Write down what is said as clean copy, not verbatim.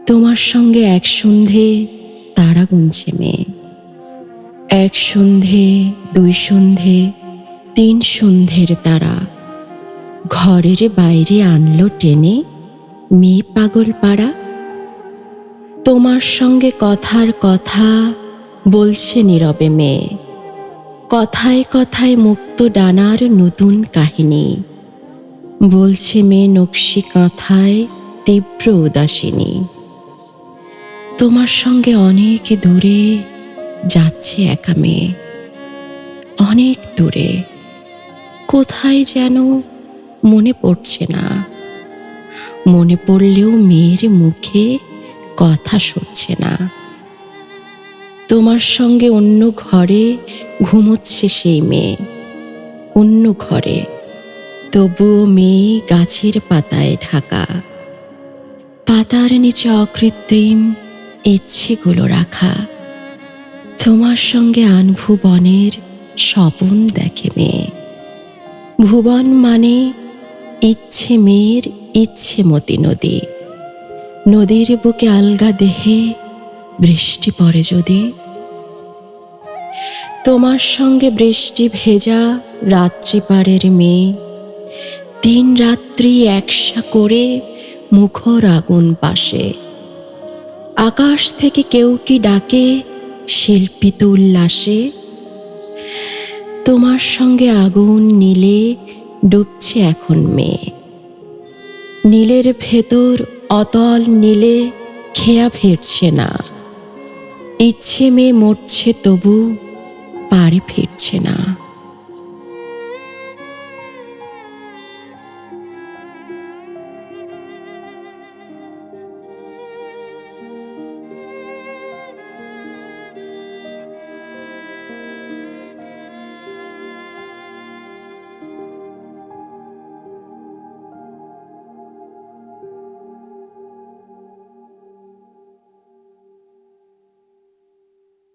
তোমার সঙ্গে এক সন্ধে তারা গুনছে মেয়ে, এক সন্ধে, দুই সন্ধে, তিন সন্ধের তারা ঘরের বাইরে আনলো টেনে মেয়ে পাগল পাড়া। তোমার সঙ্গে কথার কথা বলছে নীরবে মেয়ে, কথায় কথায় মুক্ত ডানার নতুন কাহিনী বলছে মেয়ে নকশি কাঁথায় তীব্র উদাসিনী। তোমার সঙ্গে অনেক দূরে যাচ্ছে একা মেয়ে, অনেক দূরে, কোথায় যেন মনে পড়ছে না। মনে পড়লেও মেয়ের মুখে কথা সরছে না। তোমার সঙ্গে অন্য ঘরে ঘুমোচ্ছে সেই মেয়ে, অন্য ঘরে, তবুও মেয়ে গাছের পাতায় ঢাকা, পাতার নিচে অকৃত্রিম ইচ্ছেগুলো রাখা। তোমার সঙ্গে আনভুবনের স্বপন দেখে মেয়ে, ভুবন মানে ইচ্ছে মেয়ের ইচ্ছেমতি নদী, নদীর বুকে আলগা দেহে বৃষ্টি পড়ে যদি। তোমার সঙ্গে বৃষ্টি ভেজা রাত্রি পারের মেয়ে, দিন রাত্রি একসা করে মুখর আগুন পাশে, আকাশ থেকে কেউ কি ডাকে শিল্পিত উল্লাসে। তোমার সঙ্গে আগুন নীলে ডুবছে এখন মেয়ে, নীলের ভেতর অতল নীলে খেয়া ফিরছে না। ইচ্ছে মেয়ে মরছে তবু পারে ফিরছে না।